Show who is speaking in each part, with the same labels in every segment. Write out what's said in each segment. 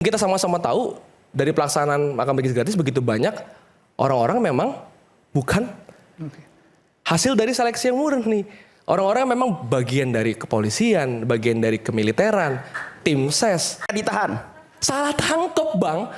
Speaker 1: Kita sama-sama tahu dari pelaksanaan makan gratis begitu banyak orang-orang memang bukan hasil dari seleksi yang murni. Orang-orang memang bagian dari kepolisian, bagian dari kemiliteran, tim ses.
Speaker 2: Ditahan.
Speaker 1: Salah tangkep bang.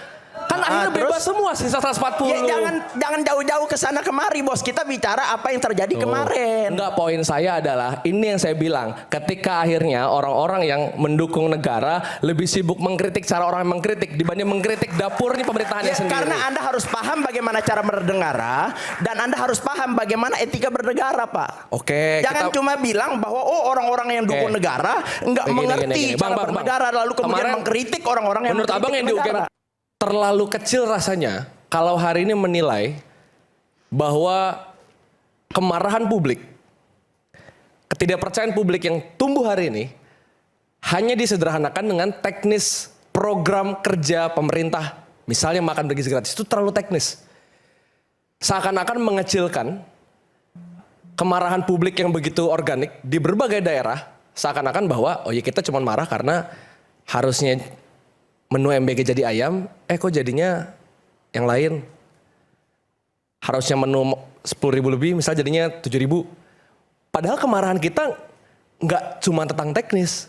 Speaker 1: Kan akhirnya bebas semua sisa 140.
Speaker 2: Ya, jangan jauh-jauh ke sana kemari bos. Kita bicara apa yang terjadi kemarin.
Speaker 1: Enggak, poin saya adalah ini yang saya bilang. Ketika akhirnya orang-orang yang mendukung negara lebih sibuk mengkritik cara orang yang mengkritik dibanding mengkritik dapurnya pemerintahannya sendiri.
Speaker 2: Karena Anda harus paham bagaimana cara bernegara dan Anda harus paham bagaimana etika bernegara, Pak.
Speaker 1: Oke.
Speaker 2: Jangan cuma bilang bahwa orang-orang yang dukung negara enggak mengerti cara bernegara lalu kemudian mengkritik orang-orang yang
Speaker 1: menurut abang yang di UGM terlalu kecil rasanya kalau hari ini menilai bahwa kemarahan publik, ketidakpercayaan publik yang tumbuh hari ini hanya disederhanakan dengan teknis program kerja pemerintah. Misalnya makan bergizi gratis itu terlalu teknis. Seakan-akan mengecilkan kemarahan publik yang begitu organik di berbagai daerah. Seakan-akan bahwa oh ya kita cuma marah karena harusnya menu MBG jadi ayam, kok jadinya yang lain. Harusnya menu 10.000 lebih, misalnya jadinya 7.000. Padahal kemarahan kita nggak cuma tentang teknis.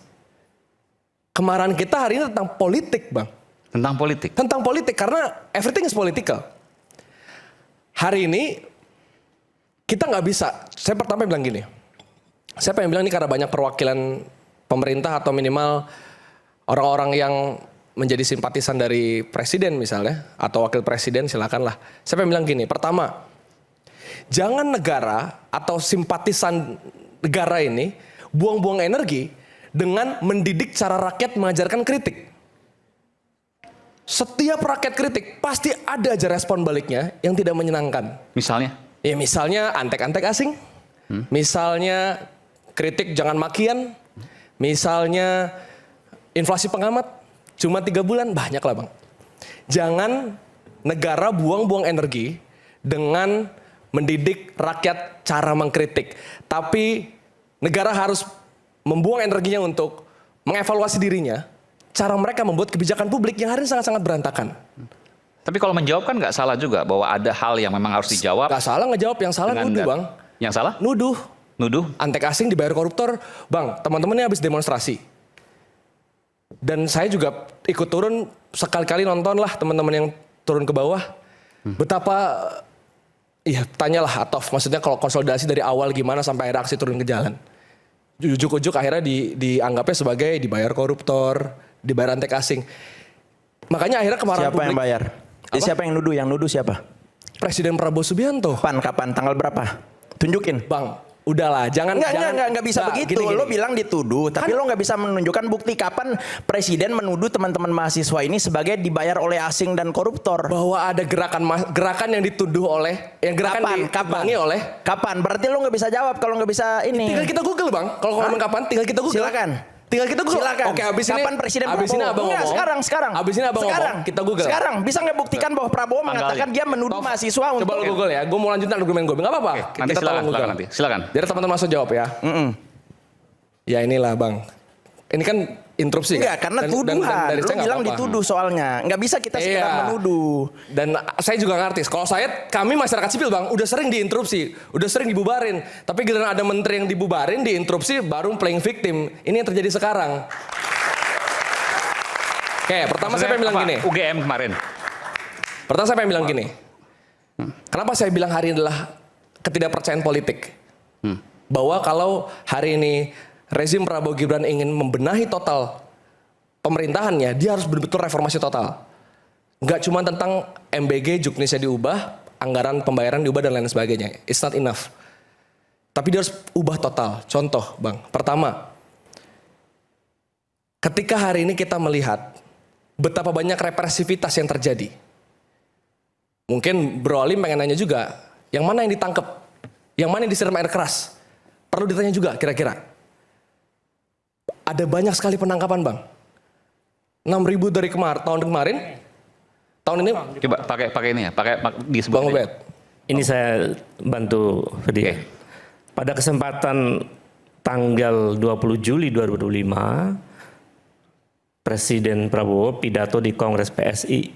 Speaker 1: Kemarahan kita hari ini tentang politik, Bang.
Speaker 3: Tentang politik? Tentang
Speaker 1: politik, karena everything is political. Hari ini, kita nggak bisa, saya pertama bilang gini. Saya pengen bilang ini karena banyak perwakilan pemerintah atau minimal orang-orang yang menjadi simpatisan dari presiden misalnya, atau wakil presiden silakanlah. Saya pengen bilang gini, pertama, jangan negara atau simpatisan negara ini buang-buang energi dengan mendidik cara rakyat mengajarkan kritik. Setiap rakyat kritik pasti ada aja respon baliknya yang tidak menyenangkan.
Speaker 3: Misalnya?
Speaker 1: Ya misalnya antek-antek asing, misalnya kritik jangan makian, misalnya inflasi pengamat. Cuma 3 bulan, banyak lah bang. Jangan negara buang-buang energi dengan mendidik rakyat cara mengkritik. Tapi negara harus membuang energinya untuk mengevaluasi dirinya. Cara mereka membuat kebijakan publik yang hari ini sangat-sangat berantakan.
Speaker 3: Tapi kalau menjawab kan nggak salah juga bahwa ada hal yang memang harus dijawab.
Speaker 1: Nggak salah ngejawab, yang salah nuduh bang.
Speaker 3: Yang salah?
Speaker 1: Nuduh.
Speaker 3: Nuduh?
Speaker 1: Antek asing dibayar koruptor. Bang, teman-temannya habis demonstrasi. Dan saya juga ikut turun sekali-kali nonton lah teman-teman yang turun ke bawah. Betapa, ya tanyalah Atof, maksudnya kalau konsolidasi dari awal gimana sampai akhirnya aksi turun ke jalan. Ujuk-ujuk akhirnya dianggapnya sebagai dibayar koruptor, dibayar antek asing. Makanya akhirnya kemarahan
Speaker 2: siapa publik. Siapa yang bayar? Siapa yang nuduh? Yang nuduh siapa?
Speaker 1: Presiden Prabowo Subianto.
Speaker 2: Kapan? Tanggal berapa? Tunjukin.
Speaker 1: Bang, udahlah, jangan
Speaker 2: bisa begitu. Gini. Lo bilang dituduh, tapi lo nggak bisa menunjukkan bukti kapan presiden menuduh teman-teman mahasiswa ini sebagai dibayar oleh asing dan koruptor.
Speaker 1: Bahwa ada gerakan yang dituduh oleh, yang gerakan dibangi oleh.
Speaker 2: Kapan? Berarti lo nggak bisa jawab kalau nggak bisa ini.
Speaker 1: Tinggal kita Google bang. Kalau ngomong kapan, tinggal kita Google.
Speaker 2: Silakan.
Speaker 1: Tinggal kita Google.
Speaker 2: Silakan.
Speaker 1: Oke, abis ini.
Speaker 2: Kapan presiden
Speaker 1: abis
Speaker 2: Prabowo?
Speaker 1: Ini abang
Speaker 2: Enggak,
Speaker 1: ngomong.
Speaker 2: sekarang.
Speaker 1: Abis ini abang ngomong. Kita Google.
Speaker 2: Sekarang bisa nggak buktikan bahwa Prabowo mengatakan dia menuduh mahasiswa untuk.
Speaker 1: Coba lo Google ya. Gue mau lanjutin argumen gue. Nggak apa-apa.
Speaker 3: Nanti silakan.
Speaker 1: Biar teman-teman masuk jawab ya. Ya inilah bang. Ini kan interupsi
Speaker 2: kan? Enggak, karena tuduhan. Lu bilang dituduh soalnya. Nggak bisa kita sekedar menuduh.
Speaker 1: Dan saya juga ngerti. Kalau kami masyarakat sipil bang, udah sering diinterupsi, udah sering dibubarin. Tapi giliran ada menteri yang dibubarin, diinterupsi, baru playing victim. Ini yang terjadi sekarang. Oke, pertama saya pengen bilang gini.
Speaker 3: UGM kemarin.
Speaker 1: Pertama saya pengen bilang gini. Kenapa saya bilang hari ini adalah ketidakpercayaan politik? Bahwa kalau hari ini rezim Prabowo Gibran ingin membenahi total pemerintahannya, dia harus betul-betul reformasi total. Nggak cuma tentang MBG, juknisnya diubah, anggaran pembayaran diubah dan lain sebagainya. It's not enough. Tapi dia harus ubah total. Contoh bang, pertama. Ketika hari ini kita melihat betapa banyak represivitas yang terjadi. Mungkin Bro Alim pengen nanya juga, yang mana yang ditangkap? Yang mana yang disiram air keras? Perlu ditanya juga kira-kira. Ada banyak sekali penangkapan bang. 6.000 dari tahun kemarin. Tahun ini.
Speaker 3: Coba pakai ini ya, pakai disebut.
Speaker 1: Bang Ubed.
Speaker 4: Ini saya bantu Fedi. Pada kesempatan tanggal 20 Juli 2025, Presiden Prabowo pidato di Kongres PSI.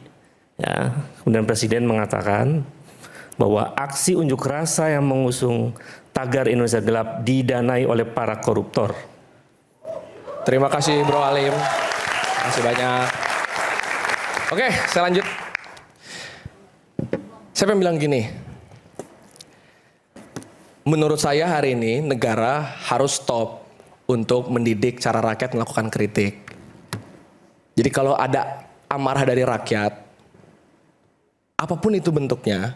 Speaker 4: Ya, kemudian Presiden mengatakan bahwa aksi unjuk rasa yang mengusung tagar Indonesia Gelap didanai oleh para koruptor.
Speaker 1: Terima kasih Bro Alim. Terima kasih banyak. Oke, saya lanjut. Saya pengen bilang gini. Menurut saya hari ini negara harus stop untuk mendidik cara rakyat melakukan kritik. Jadi kalau ada amarah dari rakyat, apapun itu bentuknya,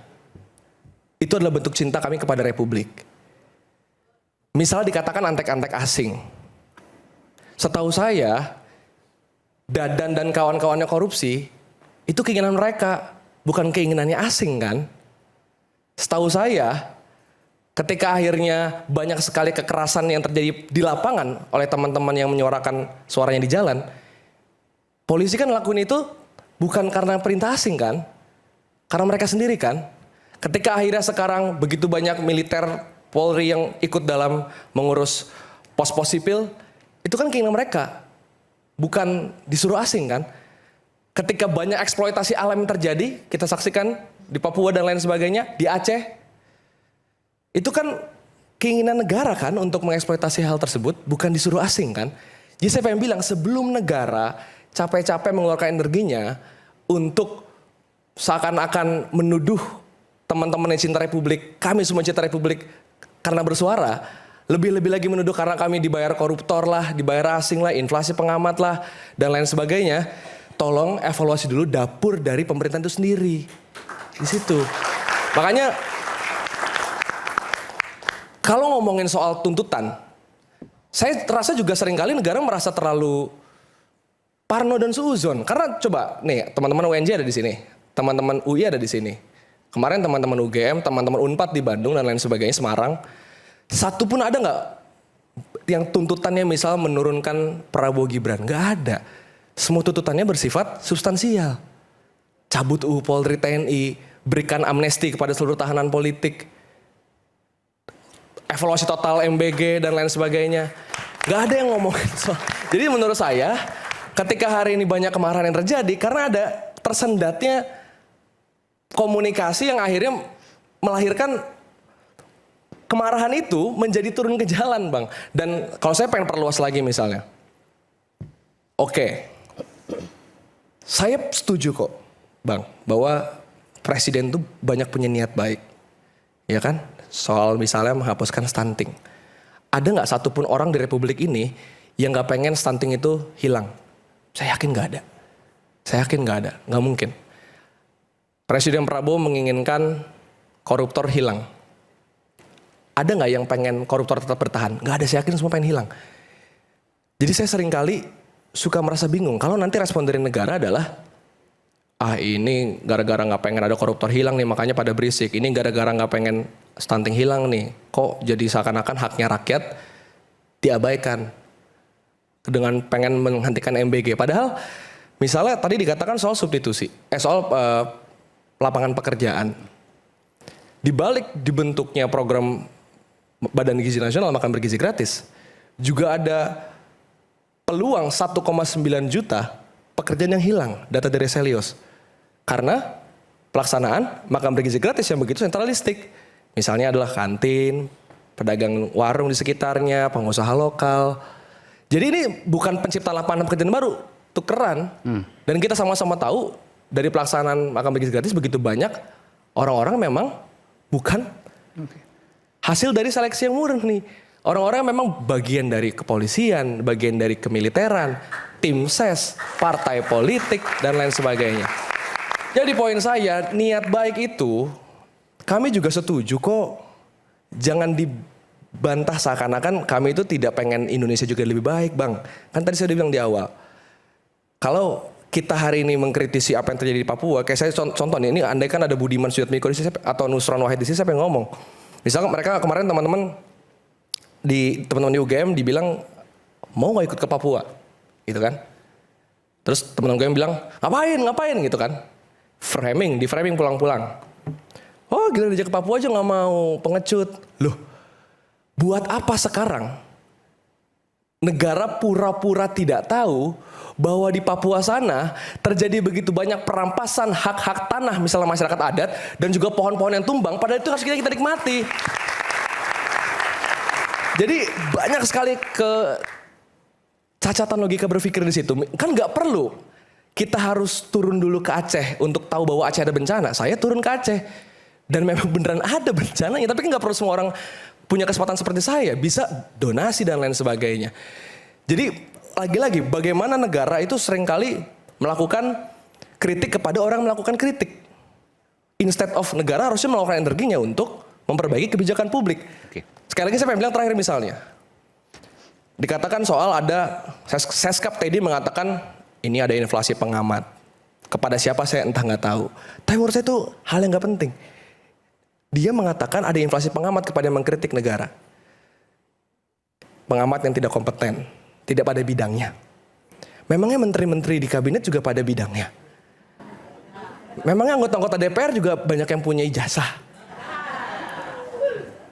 Speaker 1: itu adalah bentuk cinta kami kepada Republik. Misalnya dikatakan antek-antek asing. Setahu saya, Dadan dan kawan-kawannya korupsi, itu keinginan mereka, bukan keinginannya asing kan? Setahu saya, ketika akhirnya banyak sekali kekerasan yang terjadi di lapangan oleh teman-teman yang menyuarakan suaranya di jalan, polisi kan ngelakuin itu bukan karena perintah asing kan? Karena mereka sendiri kan? Ketika akhirnya sekarang begitu banyak militer Polri yang ikut dalam mengurus pos-pos sipil, itu kan keinginan mereka, bukan disuruh asing kan? Ketika banyak eksploitasi alam yang terjadi, kita saksikan di Papua dan lain sebagainya, di Aceh, itu kan keinginan negara kan untuk mengeksploitasi hal tersebut, bukan disuruh asing kan? Jadi saya pengen bilang, sebelum negara capek-capek mengeluarkan energinya untuk seakan-akan menuduh teman-teman yang cinta Republik, kami semua cinta Republik karena bersuara, lebih-lebih lagi menuduh karena kami dibayar koruptor lah, dibayar asing lah, inflasi pengamat lah, dan lain sebagainya. Tolong evaluasi dulu dapur dari pemerintahan itu sendiri. Di situ. Makanya kalau ngomongin soal tuntutan, saya terasa juga seringkali negara merasa terlalu parno dan suuzon. Karena coba nih, teman-teman UNJ ada di sini, teman-teman UI ada di sini. Kemarin teman-teman UGM, teman-teman Unpad di Bandung dan lain sebagainya, Semarang. Satu pun ada nggak yang tuntutannya misal menurunkan Prabowo Gibran? Nggak ada. Semua tuntutannya bersifat substansial. Cabut UU Polri TNI, berikan amnesti kepada seluruh tahanan politik, evaluasi total MBG dan lain sebagainya. Nggak ada yang ngomongin soal. Jadi menurut saya, ketika hari ini banyak kemarahan yang terjadi, karena ada tersendatnya komunikasi yang akhirnya melahirkan kemarahan itu menjadi turun ke jalan, Bang. Dan kalau saya pengen perluas lagi misalnya. Oke. Saya setuju kok, Bang, bahwa presiden tuh banyak punya niat baik. Ya kan? Soal misalnya menghapuskan stunting. Ada nggak satupun orang di Republik ini yang nggak pengen stunting itu hilang? Saya yakin nggak ada. Saya yakin nggak ada, nggak mungkin. Presiden Prabowo menginginkan koruptor hilang. Ada nggak yang pengen koruptor tetap bertahan? Nggak ada, saya yakin semua pengen hilang. Jadi saya seringkali suka merasa bingung kalau nanti respon dari negara adalah ini gara-gara nggak pengen ada koruptor hilang nih makanya pada berisik. Ini gara-gara nggak pengen stunting hilang nih. Kok jadi seakan-akan haknya rakyat diabaikan dengan pengen menghentikan MBG. Padahal misalnya tadi dikatakan soal substitusi, soal lapangan pekerjaan. Di balik dibentuknya program Badan Gizi Nasional Makan Bergizi Gratis, juga ada peluang 1,9 juta pekerjaan yang hilang, data dari Selios. Karena pelaksanaan makan bergizi gratis yang begitu sentralistik. Misalnya adalah kantin, pedagang warung di sekitarnya, pengusaha lokal. Jadi ini bukan pencipta lapangan pekerjaan baru, tukeran. Dan kita sama-sama tahu dari pelaksanaan makan bergizi gratis begitu banyak orang-orang memang bukan hasil dari seleksi yang murni. Orang-orang memang bagian dari kepolisian, bagian dari kemiliteran, tim ses, partai politik, dan lain sebagainya. Jadi poin saya, niat baik itu kami juga setuju kok. Jangan dibantah seakan-akan kami itu tidak pengen Indonesia juga lebih baik, Bang. Kan tadi saya udah bilang di awal. Kalau kita hari ini mengkritisi apa yang terjadi di Papua, kayak saya contoh nih, ini andai kan ada Budiman Sujatmiko di sini atau Nusron Wahid di sini, saya pengen ngomong. Misalkan mereka kemarin teman-teman di UGM dibilang mau nggak ikut ke Papua, gitu kan? Terus teman-teman UGM bilang ngapain gitu kan? Di framing pulang-pulang. Oh gila diajak ke Papua aja nggak mau, pengecut. Loh, buat apa sekarang negara pura-pura tidak tahu bahwa di Papua sana terjadi begitu banyak perampasan hak-hak tanah misalnya masyarakat adat dan juga pohon-pohon yang tumbang, padahal itu harus kita nikmati. Jadi banyak sekali kecacatan logika berpikir di situ. Kan nggak perlu kita harus turun dulu ke Aceh untuk tahu bahwa Aceh ada bencana. Saya turun ke Aceh dan memang beneran ada bencananya. Tapi nggak perlu semua orang punya kesempatan seperti saya, bisa donasi dan lain sebagainya. Jadi lagi-lagi bagaimana negara itu seringkali melakukan kritik kepada orang yang melakukan kritik. Instead of negara harusnya melakukan energinya untuk memperbaiki kebijakan publik.
Speaker 3: Oke.
Speaker 1: Sekali lagi saya pengen bilang terakhir misalnya. Dikatakan soal ada, Seskap tadi mengatakan ini ada inflasi pengamat. Kepada siapa saya entah nggak tahu. Tapi menurut saya itu hal yang nggak penting. Dia mengatakan ada inflasi pengamat kepada yang mengkritik negara. Pengamat yang tidak kompeten, tidak pada bidangnya. Memangnya menteri-menteri di kabinet juga pada bidangnya. Memangnya anggota-anggota DPR juga banyak yang punya ijazah.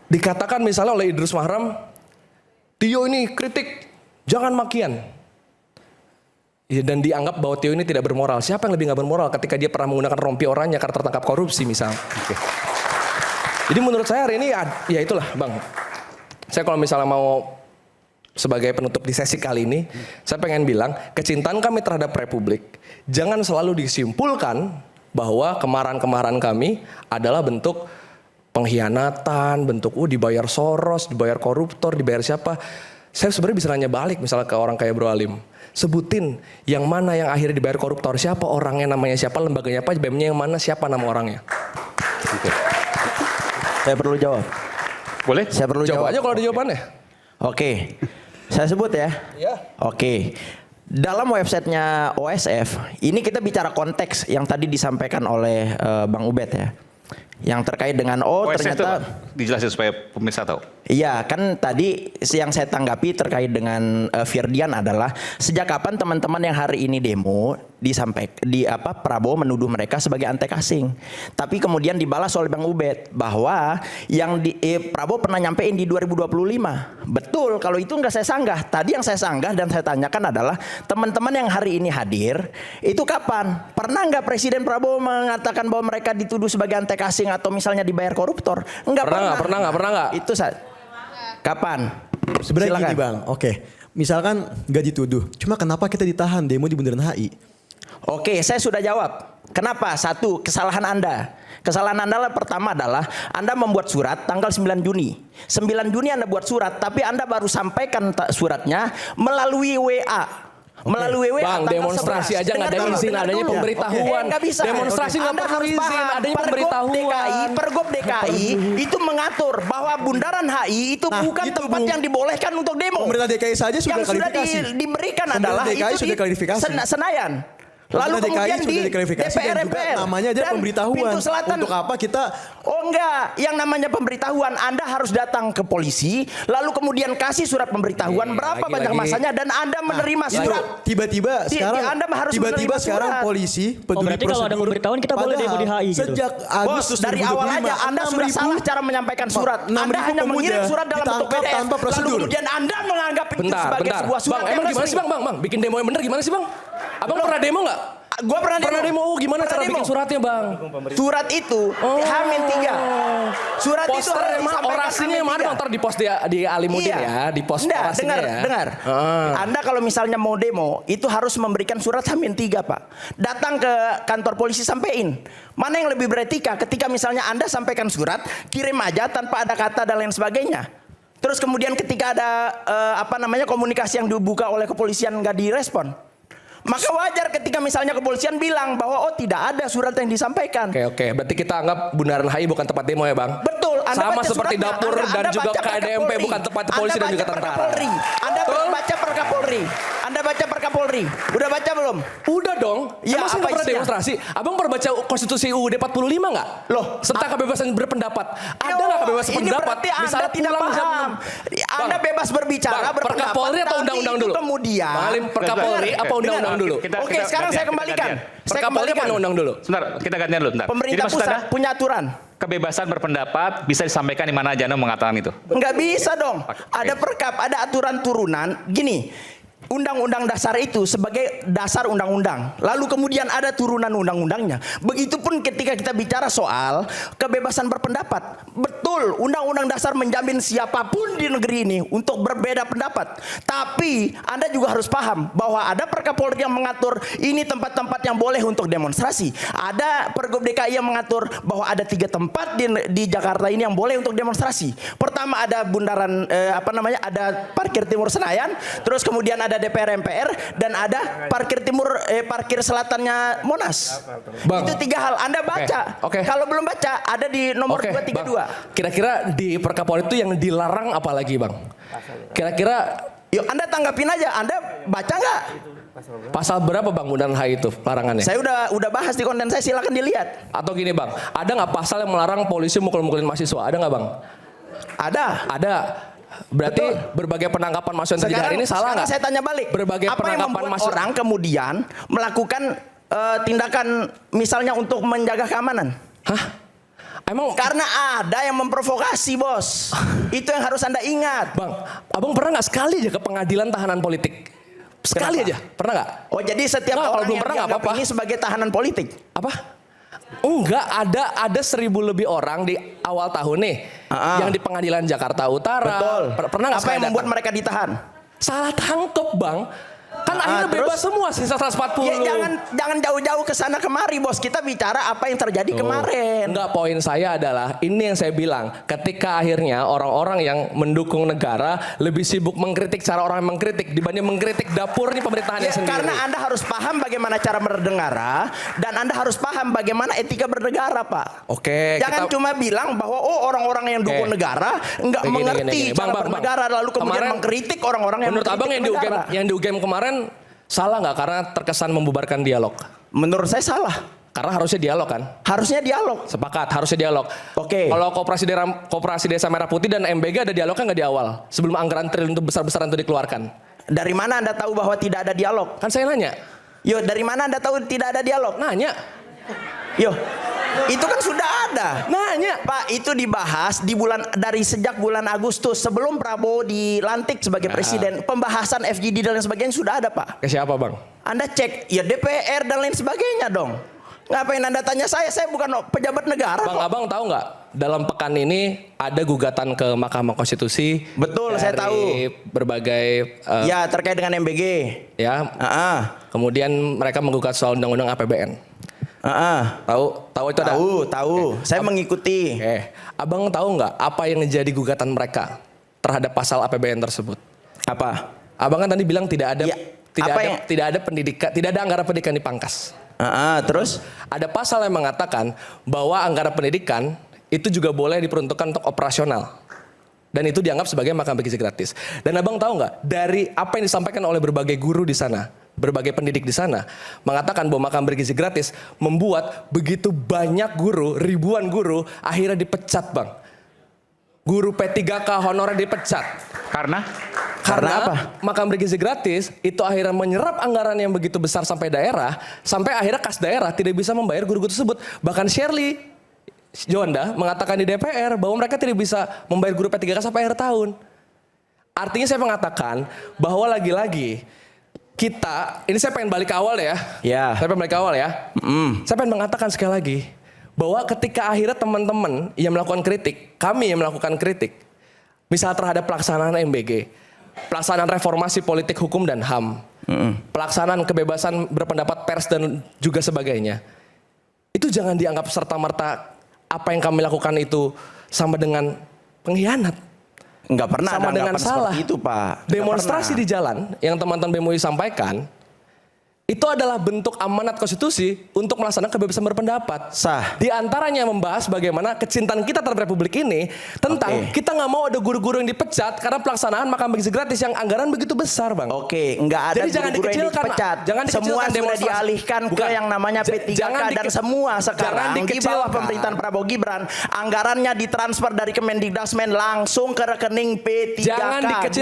Speaker 1: Dikatakan misalnya oleh Idrus Mahram, Tio ini kritik, jangan makian. Ya, dan dianggap bahwa Tio ini tidak bermoral. Siapa yang lebih nggak bermoral ketika dia pernah menggunakan rompi orangnya karena tertangkap korupsi misalnya. Jadi menurut saya hari ini ya itulah Bang. Saya kalau misalnya mau sebagai penutup di sesi kali ini, saya pengen bilang kecintaan kami terhadap Republik jangan selalu disimpulkan bahwa kemarahan-kemarahan kami adalah bentuk pengkhianatan, bentuk dibayar Soros, dibayar koruptor, dibayar siapa. Saya sebenarnya bisa nanya balik misalnya ke orang kayak Bro Alim. Sebutin yang mana yang akhirnya dibayar koruptor, siapa orangnya, namanya siapa, lembaganya apa, BEM-nya yang mana, siapa nama orangnya.
Speaker 2: Saya perlu jawab.
Speaker 3: Boleh?
Speaker 2: Saya perlu
Speaker 1: Jawab
Speaker 2: jawab.
Speaker 1: aja kalau ada jawabannya.
Speaker 2: Oke. Saya sebut ya.
Speaker 1: Iya.
Speaker 2: Oke. Dalam websitenya OSF, ini kita bicara konteks yang tadi disampaikan oleh Bang Ubed ya. Yang terkait dengan
Speaker 3: OSF
Speaker 2: ternyata
Speaker 3: itu, Pak, dijelasin supaya pemirsa tahu.
Speaker 2: iya, kan tadi yang saya tanggapi terkait dengan Firdian adalah sejak kapan teman-teman yang hari ini demo Prabowo menuduh mereka sebagai antek asing. Tapi kemudian dibalas oleh Bang Ubed bahwa yang Prabowo pernah nyampein di 2025. Betul, kalau itu nggak saya sanggah. Tadi yang saya sanggah dan saya tanyakan adalah teman-teman yang hari ini hadir itu kapan? Pernah nggak Presiden Prabowo mengatakan bahwa mereka dituduh sebagai antek asing atau misalnya dibayar koruptor? Enggak pernah nggak? Itu saat kapan?
Speaker 5: Sebenarnya
Speaker 2: Silakan.
Speaker 5: gini Bang, oke. Misalkan nggak dituduh, cuma kenapa kita ditahan demo di Bundaran HI?
Speaker 2: Oke, saya sudah jawab. Kenapa? Satu, kesalahan Anda. Kesalahan Anda pertama adalah Anda membuat surat tanggal 9 Juni. 9 Juni Anda buat surat, tapi Anda baru sampaikan suratnya melalui WA. Melalui WA.
Speaker 1: Bang, demonstrasi aja nggak ada izin, adanya pemberitahuan.
Speaker 2: Nggak bisa.
Speaker 1: Demonstrasi nggak
Speaker 2: Anda
Speaker 1: perlu
Speaker 2: harus
Speaker 1: izin,
Speaker 2: paham,
Speaker 1: adanya pemberitahuan.
Speaker 2: Pergub DKI itu mengatur bahwa Bundaran HI itu bukan
Speaker 5: itu,
Speaker 2: tempat
Speaker 5: Bung.
Speaker 2: yang dibolehkan untuk demo.
Speaker 5: Pemerintah DKI saja sudah
Speaker 2: yang sudah
Speaker 5: klarifikasi.
Speaker 2: diberikan
Speaker 5: Pemerintah
Speaker 2: adalah
Speaker 5: DKI
Speaker 2: itu
Speaker 5: sudah klarifikasi.
Speaker 2: Senayan. Lalu
Speaker 5: Pemerintah
Speaker 2: kemudian
Speaker 5: DKI
Speaker 2: di
Speaker 5: sudah diklarifikasi
Speaker 2: DPR
Speaker 5: dan juga
Speaker 2: MPR
Speaker 5: namanya aja
Speaker 2: dan
Speaker 5: pemberitahuan.
Speaker 2: Pintu Selatan.
Speaker 5: Untuk apa kita?
Speaker 2: Oh enggak, yang namanya pemberitahuan Anda harus datang ke polisi, lalu kemudian kasih surat pemberitahuan berapa banyak masanya dan Anda menerima surat.
Speaker 5: Tiba-tiba sekarang
Speaker 2: Anda harus menerima
Speaker 5: sekarang
Speaker 2: surat.
Speaker 5: polisi peduli
Speaker 6: berarti kalau ada
Speaker 5: prosedur.
Speaker 6: pemberitahuan kita boleh demo di
Speaker 5: Padahal
Speaker 6: HI gitu.
Speaker 5: Sejak
Speaker 2: Bos,
Speaker 5: Agustus
Speaker 2: dari
Speaker 5: 2025,
Speaker 2: awal aja Anda sudah
Speaker 5: 6.000
Speaker 2: salah cara menyampaikan surat.
Speaker 5: 6.000
Speaker 2: Anda hanya mengirim
Speaker 5: pemuda
Speaker 2: surat dalam bentuk
Speaker 5: ditangkap
Speaker 2: PDF.
Speaker 5: tanpa
Speaker 2: Lalu
Speaker 5: prosedur.
Speaker 2: kemudian Anda menganggap itu
Speaker 1: Bentar,
Speaker 2: sebagai
Speaker 1: bentar.
Speaker 2: sebuah surat
Speaker 1: Bang, emang gimana sih Bang? Bang, bikin demo yang bener gimana sih Bang? Abang pernah demo nggak?
Speaker 2: Gua pernah
Speaker 1: demo. Gimana
Speaker 2: Pernah
Speaker 1: cara
Speaker 2: demo.
Speaker 1: bikin suratnya Bang?
Speaker 2: Surat itu Hamin 3. Surat itu
Speaker 1: Poster
Speaker 2: harus
Speaker 1: yang mana?
Speaker 2: disampaikan
Speaker 1: Orasinya yang
Speaker 2: Hamin
Speaker 1: mana
Speaker 2: 3.
Speaker 1: Bang? Ntar di post di Alimudin
Speaker 2: Iya.
Speaker 1: ya, di post
Speaker 2: Nggak,
Speaker 1: orasinya ya.
Speaker 2: dengar. Anda kalau misalnya mau demo, itu harus memberikan surat Hamin 3, Pak. Datang ke kantor polisi sampein. Mana yang lebih beretika ketika misalnya Anda sampaikan surat, kirim aja tanpa ada kata dan lain sebagainya. Terus kemudian ketika ada komunikasi yang dibuka oleh kepolisian nggak direspon. Maka wajar ketika misalnya kepolisian bilang bahwa tidak ada surat yang disampaikan.
Speaker 1: Oke. Berarti kita anggap Bundaran HI bukan tempat demo ya Bang?
Speaker 2: Betul.
Speaker 1: Sama
Speaker 2: baca
Speaker 1: seperti
Speaker 2: suratnya.
Speaker 1: dapur dan juga
Speaker 2: baca
Speaker 1: KDMP
Speaker 2: Perkapolri.
Speaker 1: bukan tempat polisi dan juga tentara.
Speaker 2: Anda baca Perkapolri. Anda baca Perkapolri. Udah baca belum?
Speaker 1: Udah dong.
Speaker 2: Ya,
Speaker 1: Emang saya
Speaker 2: apa
Speaker 1: nggak pernah
Speaker 2: isinya?
Speaker 1: demonstrasi. Abang pernah baca konstitusi UUD 45 nggak?
Speaker 2: Loh,
Speaker 1: tentang kebebasan berpendapat. Ada nggak kebebasan
Speaker 2: ini
Speaker 1: berpendapat?
Speaker 2: berarti Anda
Speaker 1: Misalnya
Speaker 2: tidak
Speaker 1: pulang jam
Speaker 2: paham.
Speaker 1: 6.
Speaker 2: Anda bebas berbicara,
Speaker 1: Bang,
Speaker 2: berpendapat.
Speaker 1: Perkapolri atau
Speaker 2: tapi
Speaker 1: undang-undang
Speaker 2: itu
Speaker 1: dulu?
Speaker 2: Kemudian.
Speaker 1: Malim Perkapolri apa undang-undang dulu?
Speaker 2: Oke, sekarang saya kembalikan.
Speaker 1: Perkapolri apa undang-undang dulu?
Speaker 3: Sebentar, kita gantian dulu. Bentar.
Speaker 2: Pemerintah
Speaker 3: Jadi maksud
Speaker 2: pusat
Speaker 3: Anda,
Speaker 2: punya aturan.
Speaker 3: kebebasan berpendapat bisa disampaikan di mana aja Anda mengatakan itu.
Speaker 2: Nggak bisa dong. Ada perkap, ada aturan turunan. Gini, Undang-undang dasar itu sebagai dasar undang-undang. Lalu kemudian ada turunan undang-undangnya. Begitupun ketika kita bicara soal kebebasan berpendapat. Betul, undang-undang dasar menjamin siapapun di negeri ini untuk berbeda pendapat. Tapi Anda juga harus paham bahwa ada Perkapolri yang mengatur ini tempat-tempat yang boleh untuk demonstrasi. Ada Pergub DKI yang mengatur bahwa ada 3 tempat di Jakarta ini yang boleh untuk demonstrasi. Pertama ada bundaran ada parkir timur Senayan, terus kemudian ada DPR MPR, dan ada parkir selatannya Monas.
Speaker 1: Bang.
Speaker 2: Itu 3 hal. Anda baca.
Speaker 1: Oke.
Speaker 2: Kalau belum baca ada di nomor 232.
Speaker 1: Bang. Kira-kira di Perkapolri itu yang dilarang apa lagi, Bang? Kira-kira
Speaker 2: Yuk Anda tanggapin aja. Anda baca nggak?
Speaker 1: pasal berapa, Bang, bundaran HI itu larangannya?
Speaker 2: Saya udah bahas di konten saya, silakan dilihat.
Speaker 1: Atau gini, Bang, ada nggak pasal yang melarang polisi mukul-mukulin mahasiswa? Ada nggak, Bang?
Speaker 2: Ada.
Speaker 1: Berarti berbagai penangkapan mahasiswa yang terjadi hari ini salah nggak?
Speaker 2: Saya tanya balik.
Speaker 1: Berbagai
Speaker 2: apa yang
Speaker 1: penangkapan
Speaker 2: membuat
Speaker 1: mahasiswa
Speaker 2: orang kemudian melakukan tindakan misalnya untuk menjaga keamanan?
Speaker 1: Hah? Emang
Speaker 2: Karena ada yang memprovokasi, bos. Itu yang harus Anda ingat.
Speaker 1: Bang, abang pernah nggak sekali aja ke pengadilan tahanan politik? Sekali
Speaker 2: Kenapa?
Speaker 1: aja, pernah nggak?
Speaker 2: Oh, jadi setiap
Speaker 1: Nggak, kalau
Speaker 2: orang
Speaker 1: belum
Speaker 2: yang
Speaker 1: pernah nggak
Speaker 2: dianggap
Speaker 1: apa-apa.
Speaker 2: ini sebagai tahanan politik.
Speaker 1: Apa? Enggak, ada 1.000 lebih orang di awal tahun nih yang di pengadilan Jakarta Utara.
Speaker 2: Betul.
Speaker 1: Pernah nggak
Speaker 2: Apa
Speaker 1: sekali
Speaker 2: yang membuat
Speaker 1: datang?
Speaker 2: mereka ditahan?
Speaker 1: Salah tangkep, Bang. Kan akhirnya
Speaker 2: terus?
Speaker 1: bebas semua sisa 140.
Speaker 2: Ya, jangan jauh-jauh ke sana kemari, bos. Kita bicara apa yang terjadi kemarin.
Speaker 1: Enggak, poin saya adalah ini yang saya bilang. Ketika akhirnya orang-orang yang mendukung negara lebih sibuk mengkritik cara orang yang mengkritik dibanding mengkritik dapurnya pemerintahannya
Speaker 2: Ya,
Speaker 1: sendiri.
Speaker 2: karena Anda harus paham bagaimana cara bernegara dan Anda harus paham bagaimana etika bernegara, Pak.
Speaker 1: Oke,
Speaker 2: Jangan
Speaker 1: kita-
Speaker 2: cuma bilang bahwa orang-orang yang dukung
Speaker 1: Oke.
Speaker 2: negara enggak
Speaker 1: Gini,
Speaker 2: mengerti
Speaker 1: gini.
Speaker 2: cara
Speaker 1: Bang.
Speaker 2: bernegara lalu kemudian
Speaker 1: Kemarin,
Speaker 2: mengkritik orang-orang yang
Speaker 1: menurut abang yang di
Speaker 2: negara.
Speaker 1: UGM, yang di UGM kemarin salah nggak karena terkesan membubarkan dialog?
Speaker 2: Menurut saya salah.
Speaker 1: Karena harusnya dialog kan?
Speaker 2: Harusnya dialog.
Speaker 1: Sepakat, harusnya dialog.
Speaker 2: Oke.
Speaker 1: Kalau Koperasi Desa Merah Putih dan MBG ada dialognya nggak di awal? Sebelum anggaran triliun itu besar-besaran itu dikeluarkan?
Speaker 2: Dari mana Anda tahu bahwa tidak ada dialog?
Speaker 1: Kan saya nanya.
Speaker 2: Yo, dari mana Anda tahu tidak ada dialog?
Speaker 1: Nanya.
Speaker 2: Yo, itu kan sudah ada.
Speaker 1: Nanya.
Speaker 2: Pak, itu dibahas dari sejak bulan Agustus sebelum Prabowo dilantik sebagai presiden. Pembahasan FGD dan lain sebagainya sudah ada, Pak.
Speaker 1: Ke siapa, Bang?
Speaker 2: Anda cek, ya DPR dan lain sebagainya dong. Ngapain Anda tanya saya bukan pejabat negara
Speaker 1: Bang,
Speaker 2: kok.
Speaker 1: abang tahu nggak? Dalam pekan ini ada gugatan ke Mahkamah Konstitusi.
Speaker 2: Betul, saya tahu.
Speaker 1: Dari berbagai
Speaker 2: Ya, terkait dengan MBG.
Speaker 1: ya. Kemudian mereka menggugat soal undang-undang APBN. Tahu itu ada?
Speaker 2: Tahu. Saya mengikuti.
Speaker 1: Abang tahu nggak apa yang menjadi gugatan mereka terhadap pasal APBN tersebut?
Speaker 2: Apa?
Speaker 1: Abang kan tadi bilang tidak ada
Speaker 2: Ya, apa yang-
Speaker 1: tidak ada pendidikan, tidak ada anggaran pendidikan dipangkas.
Speaker 2: Terus?
Speaker 1: Ada pasal yang mengatakan bahwa anggaran pendidikan itu juga boleh diperuntukkan untuk operasional. Dan itu dianggap sebagai makan bergizi gratis. Dan abang tahu nggak, dari apa yang disampaikan oleh berbagai guru di sana, berbagai pendidik di sana, mengatakan bahwa makan bergizi gratis membuat begitu banyak guru, ribuan guru, akhirnya dipecat, Bang. Guru P3K honorer dipecat.
Speaker 3: Karena
Speaker 2: Karena apa?
Speaker 1: Makan bergizi gratis itu akhirnya menyerap anggaran yang begitu besar sampai daerah, sampai akhirnya kas daerah tidak bisa membayar guru-guru tersebut. Bahkan Shirley Juanda mengatakan di DPR bahwa mereka tidak bisa membayar guru P3K sampai akhir tahun. Artinya saya mengatakan bahwa lagi-lagi kita, ini saya pengen balik ke awal ya.
Speaker 2: Ya.
Speaker 1: Saya pengen balik ke awal ya. Saya pengen mengatakan sekali lagi bahwa ketika akhirnya teman-teman yang melakukan kritik, kami yang melakukan kritik, misal terhadap pelaksanaan MBG, pelaksanaan reformasi politik hukum dan HAM, pelaksanaan kebebasan berpendapat pers dan juga sebagainya, itu jangan dianggap serta-merta apa yang kami lakukan itu sama dengan pengkhianat.
Speaker 2: Enggak pernah
Speaker 1: Sama
Speaker 2: ada
Speaker 1: dengan
Speaker 2: anggapan
Speaker 1: salah.
Speaker 2: seperti itu, Pak. Nggak
Speaker 1: Demonstrasi
Speaker 2: pernah.
Speaker 1: di jalan yang teman-teman BEM UI sampaikan itu adalah bentuk amanat konstitusi untuk melaksanakan kebebasan berpendapat.
Speaker 2: Sah.
Speaker 1: Di antaranya membahas bagaimana kecintaan kita terhadap Republik ini tentang
Speaker 2: Oke.
Speaker 1: kita nggak mau ada guru-guru yang dipecat karena pelaksanaan makan bergizi gratis yang anggaran begitu besar, Bang.
Speaker 2: Oke, enggak ada
Speaker 1: Jadi jangan
Speaker 2: guru-guru yang
Speaker 1: dikecilkan,
Speaker 2: dipecat.
Speaker 1: jangan dikecilkan
Speaker 2: Semua sudah
Speaker 1: demonstrasi.
Speaker 2: dialihkan ke
Speaker 1: Bukan.
Speaker 2: yang namanya P3K
Speaker 1: Jangan
Speaker 2: dan
Speaker 1: dike-
Speaker 2: semua
Speaker 1: jangan
Speaker 2: sekarang di
Speaker 1: dikecilkan.
Speaker 2: bawah pemerintahan Prabowo Gibran anggarannya ditransfer dari Kemendikbudrismen langsung ke rekening P3K.
Speaker 1: Jangan dikecilkan.